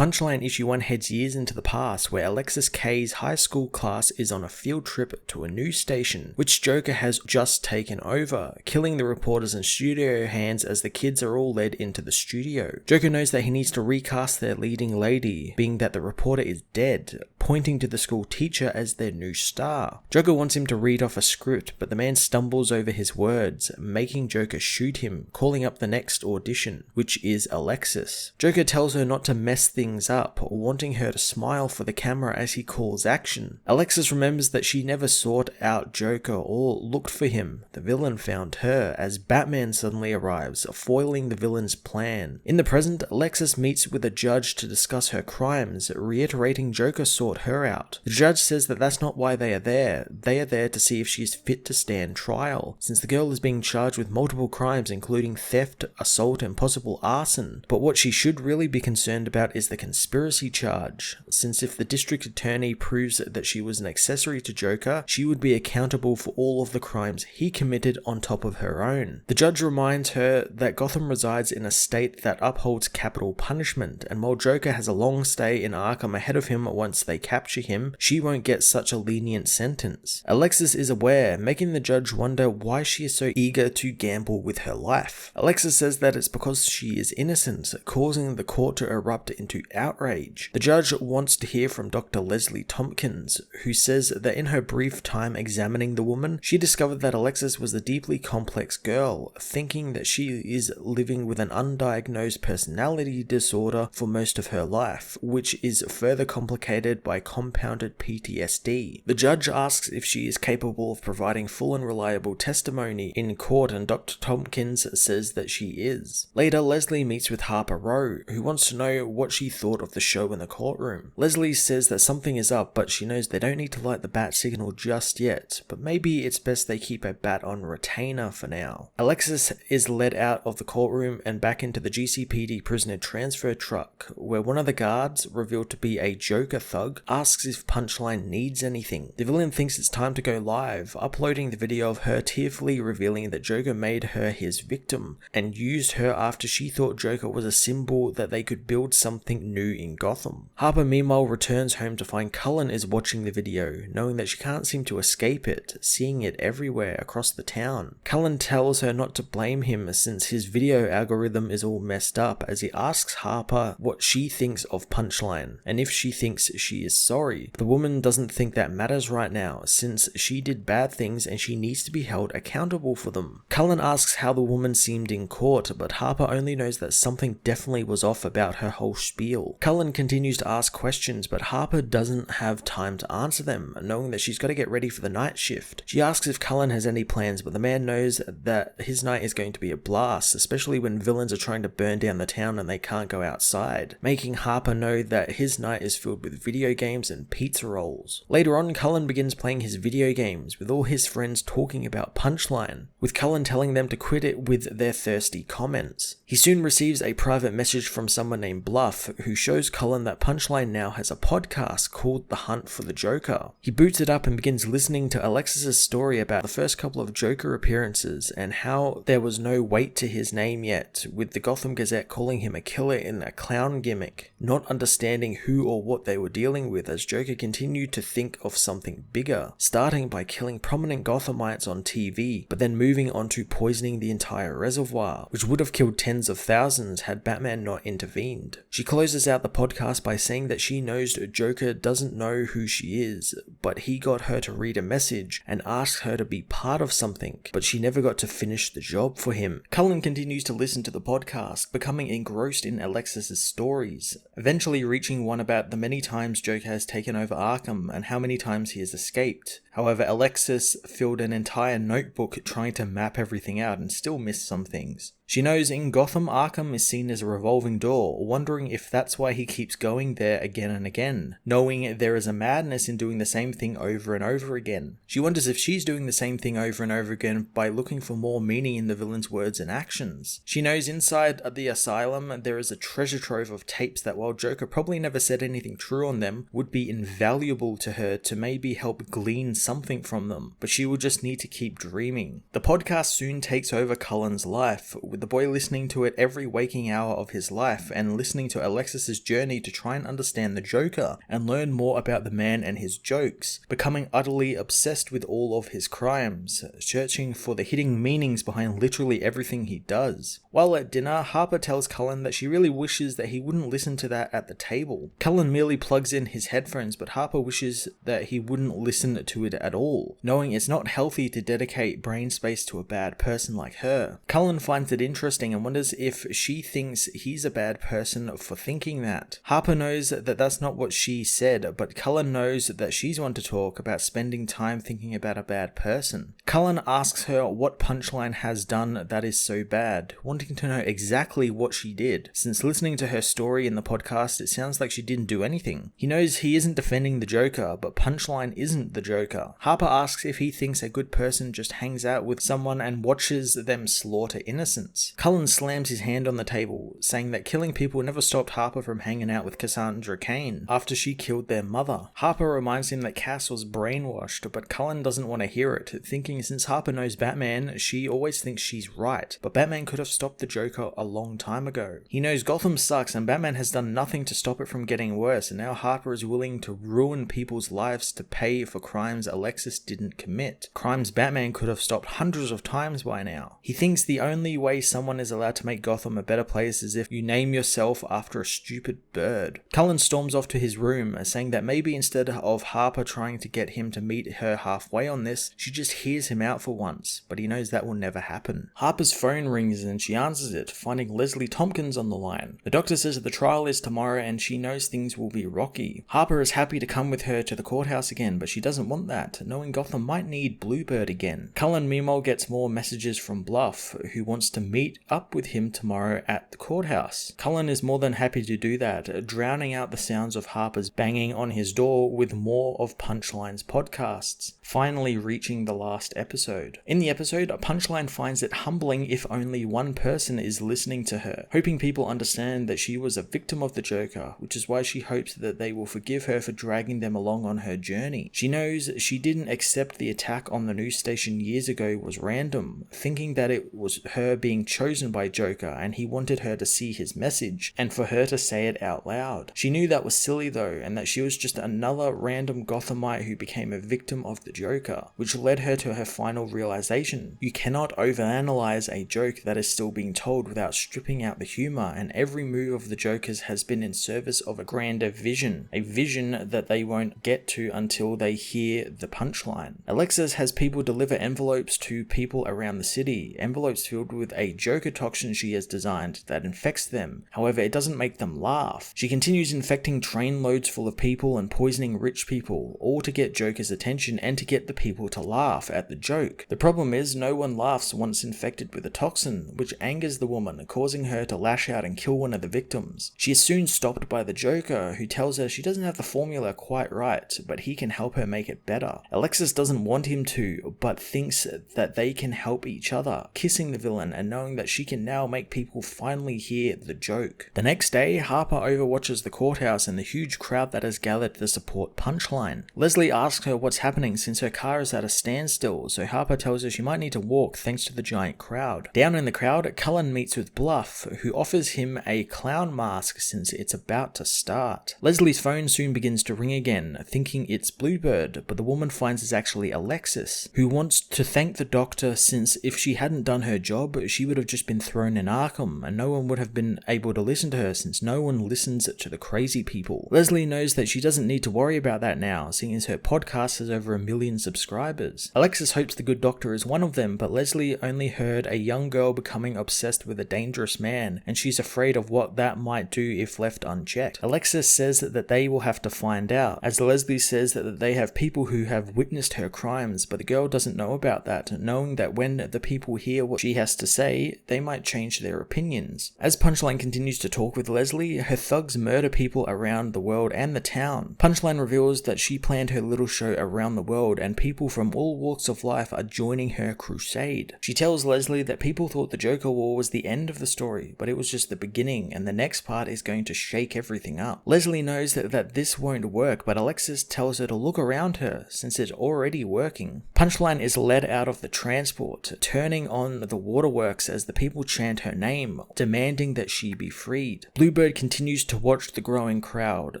Punchline issue 1 heads years into the past, where Alexis K's high school class is on a field trip to a new station, which Joker has just taken over, killing the reporters and studio hands as the kids are all led into the studio. Joker knows that he needs to recast their leading lady, being that the reporter is dead, pointing to the school teacher as their new star. Joker wants him to read off a script, but the man stumbles over his words, making Joker shoot him, calling up the next audition, which is Alexis. Joker tells her not to mess things up, wanting her to smile for the camera as he calls action. Alexis remembers that she never sought out Joker or looked for him. The villain found her as Batman suddenly arrives, foiling the villain's plan. In the present, Alexis meets with a judge to discuss her crimes, reiterating Joker sought her out. The judge says that that's not why they are there. They are there to see if she is fit to stand trial, since the girl is being charged with multiple crimes including theft, assault, and possible arson. But what she should really be concerned about is the conspiracy charge, since if the district attorney proves that she was an accessory to Joker, she would be accountable for all of the crimes he committed on top of her own. The judge reminds her that Gotham resides in a state that upholds capital punishment, and while Joker has a long stay in Arkham ahead of him once they capture him, she won't get such a lenient sentence. Alexis is aware, making the judge wonder why she is so eager to gamble with her life. Alexis says that it's because she is innocent, causing the court to erupt into outrage. The judge wants to hear from Dr. Leslie Tompkins, who says that in her brief time examining the woman, she discovered that Alexis was a deeply complex girl, thinking that she is living with an undiagnosed personality disorder for most of her life, which is further complicated by compounded PTSD. The judge asks if she is capable of providing full and reliable testimony in court, and Dr. Tompkins says that she is. Later, Leslie meets with Harper Row, who wants to know what she thought of the show in the courtroom. Leslie says that something is up, but she knows they don't need to light the bat signal just yet, but maybe it's best they keep a bat on retainer for now. Alexis is led out of the courtroom and back into the GCPD prisoner transfer truck, where one of the guards, revealed to be a Joker thug, asks if Punchline needs anything. The villain thinks it's time to go live, uploading the video of her tearfully revealing that Joker made her his victim, and used her after she thought Joker was a symbol that they could build something new in Gotham. Harper meanwhile returns home to find Cullen is watching the video, knowing that she can't seem to escape it, seeing it everywhere across the town. Cullen tells her not to blame him since his video algorithm is all messed up, as he asks Harper what she thinks of Punchline, and if she thinks she is sorry. The woman doesn't think that matters right now, since she did bad things and she needs to be held accountable for them. Cullen asks how the woman seemed in court, but Harper only knows that something definitely was off about her whole spiel. Cullen continues to ask questions, but Harper doesn't have time to answer them, knowing that she's got to get ready for the night shift. She asks if Cullen has any plans, but the man knows that his night is going to be a blast, especially when villains are trying to burn down the town and they can't go outside, making Harper know that his night is filled with video games and pizza rolls. Later on, Cullen begins playing his video games, with all his friends talking about Punchline, with Cullen telling them to quit it with their thirsty comments. He soon receives a private message from someone named Bluff, who shows Cullen that Punchline now has a podcast called The Hunt for the Joker. He boots it up and begins listening to Alexis's story about the first couple of Joker appearances and how there was no weight to his name yet, with the Gotham Gazette calling him a killer in a clown gimmick, not understanding who or what they were dealing with as Joker continued to think of something bigger, starting by killing prominent Gothamites on TV, but then moving on to poisoning the entire reservoir, which would have killed tens of thousands had Batman not intervened. She closes out the podcast by saying that she knows Joker doesn't know who she is, but he got her to read a message and asked her to be part of something, but she never got to finish the job for him. Cullen continues to listen to the podcast, becoming engrossed in Alexis's stories, eventually reaching one about the many times Joker has taken over Arkham and how many times he has escaped. However, Alexis filled an entire notebook trying to map everything out and still missed some things. She knows in Gotham, Arkham is seen as a revolving door, wondering if that's why he keeps going there again and again, knowing there is a madness in doing the same thing over and over again. She wonders if she's doing the same thing over and over again by looking for more meaning in the villain's words and actions. She knows inside the asylum there is a treasure trove of tapes that, while Joker probably never said anything true on them, would be invaluable to her to maybe help glean something from them, but she will just need to keep dreaming. The podcast soon takes over Cullen's life, with the boy listening to it every waking hour of his life and listening to Alexis's journey to try and understand the Joker and learn more about the man and his jokes, becoming utterly obsessed with all of his crimes, searching for the hidden meanings behind literally everything he does. While at dinner, Harper tells Cullen that she really wishes that he wouldn't listen to that at the table. Cullen merely plugs in his headphones, but Harper wishes that he wouldn't listen to it at all, knowing it's not healthy to dedicate brain space to a bad person like her. Cullen finds it interesting and wonders if she thinks he's a bad person for thinking that. Harper knows that that's not what she said, but Cullen knows that she's one to talk about spending time thinking about a bad person. Cullen asks her what Punchline has done that is so bad, wanting to know exactly what she did. Since listening to her story in the podcast, it sounds like she didn't do anything. He knows he isn't defending the Joker, but Punchline isn't the Joker. Harper asks if he thinks a good person just hangs out with someone and watches them slaughter innocents. Cullen slams his hand on the table, saying that killing people never stopped Harper from hanging out with Cassandra Cain after she killed their mother. Harper reminds him that Cass was brainwashed, but Cullen doesn't want to hear it, thinking since Harper knows Batman, she always thinks she's right, but Batman could have stopped the Joker a long time ago. He knows Gotham sucks and Batman has done nothing to stop it from getting worse, and now Harper is willing to ruin people's lives to pay for crimes Alexis didn't commit. Crimes Batman could have stopped hundreds of times by now. He thinks the only way someone is allowed to make Gotham a better place is if you name yourself after a stupid bird. Cullen storms off to his room, saying that maybe instead of Harper trying to get him to meet her halfway on this, she just hears him out for once, but he knows that will never happen. Harper's phone rings and she answers it, finding Leslie Tompkins on the line. The doctor says that the trial is tomorrow and she knows things will be rocky. Harper is happy to come with her to the courthouse again, but she doesn't want that, knowing Gotham might need Bluebird again. Cullen meanwhile gets more messages from Bluff, who wants to meet up with him tomorrow at the courthouse. Cullen is more than happy to do that, drowning out the sounds of Harper's banging on his door with more of Punchline's podcasts, finally reaching the last episode. In the episode, Punchline finds it humbling if only one person is listening to her, hoping people understand that she was a victim of the Joker, which is why she hopes that they will forgive her for dragging them along on her journey. She knows she didn't accept the attack on the news station years ago was random, thinking that it was her being chosen by Joker and he wanted her to see his message and for her to say it out loud. She knew that was silly though, and that she was just another random Gothamite who became a victim of the Joker, which led her to her final realization. You cannot overanalyze a joke that is still being told without stripping out the humor, and every move of the Joker's has been in service of a grander vision, a vision that they won't get to until they hear the punchline. Alexis has people deliver envelopes to people around the city, envelopes filled with a Joker toxin she has designed that infects them. However, it doesn't make them laugh. She continues infecting train loads full of people and poisoning rich people, all to get Joker's attention and to get the people to laugh at the joke. The problem is no one laughs once infected with a toxin, which angers the woman, causing her to lash out and kill one of the victims. She is soon stopped by the Joker, who tells her she doesn't have the formula quite right, but he can help her make it better. Alexis doesn't want him to, but thinks that they can help each other, kissing the villain and knowing that she can now make people finally hear the joke. The next day, Harper overwatches the courthouse and the huge crowd that has gathered to support Punchline. Leslie asks her what's happening since her car is at a standstill, so Harper tells her she might need to walk thanks to the giant crowd. Down in the crowd, Cullen meets with Bluff, who offers him a clown mask since it's about to start. Leslie's phone soon begins to ring again, thinking it's Bluebird, but the woman finds it's actually Alexis, who wants to thank the doctor since if she hadn't done her job, she would have just been thrown in Arkham, and no one would have been able to listen to her since no one listens to the crazy people. Leslie knows that she doesn't need to worry about that now, seeing as her podcast has over 1 million subscribers. Alexis hopes the good doctor is one of them, but Leslie only heard a young girl becoming obsessed with a dangerous man, and she's afraid of what that might do if left unchecked. Alexis says that they will have to find out, as Leslie says that they have people who have witnessed her crimes, but the girl doesn't know about that, knowing that when the people hear what she has to say, they might change their opinions. As Punchline continues to talk with Leslie, her thugs murder people around the world and the town. Punchline reveals that she planned her little show around the world and people from all walks of life are joining her crusade. She tells Leslie that people thought the Joker War was the end of the story, but it was just the beginning and the next part is going to shake everything up. Leslie knows that this won't work, but Alexis tells her to look around her since it's already working. Punchline is led out of the transport, turning on the waterworks as the people chant her name, demanding that she be freed. Bluebird continues to watch the growing crowd,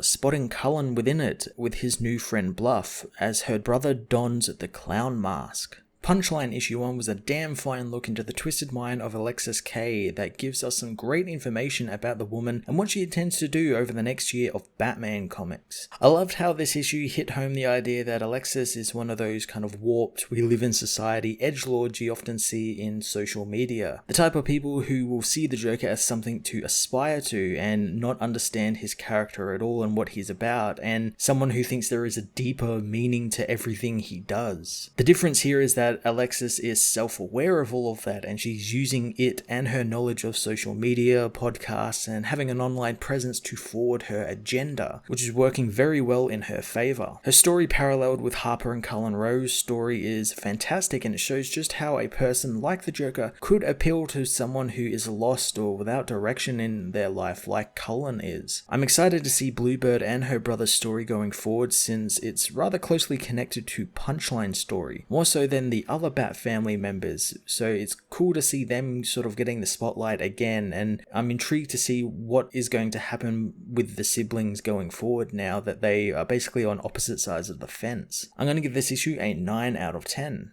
spotting Cullen within it with his new friend Bluff, as her brother dons the clown mask. Punchline issue 1 was a damn fine look into the twisted mind of Alexis Kay that gives us some great information about the woman and what she intends to do over the next year of Batman comics. I loved how this issue hit home the idea that Alexis is one of those kind of warped, we live in society edgelords you often see in social media. The type of people who will see the Joker as something to aspire to and not understand his character at all and what he's about, and someone who thinks there is a deeper meaning to everything he does. The difference here is that Alexis is self-aware of all of that, and she's using it and her knowledge of social media, podcasts, and having an online presence to forward her agenda, which is working very well in her favor. Her story, paralleled with Harper and Cullen Rowe's story, is fantastic, and it shows just how a person like the Joker could appeal to someone who is lost or without direction in their life like Cullen is. I'm excited to see Bluebird and her brother's story going forward, since it's rather closely connected to Punchline's story, more so than the other Bat family members, so it's cool to see them sort of getting the spotlight again, and I'm intrigued to see what is going to happen with the siblings going forward now that they are basically on opposite sides of the fence. I'm going to give this issue a 9 out of 10.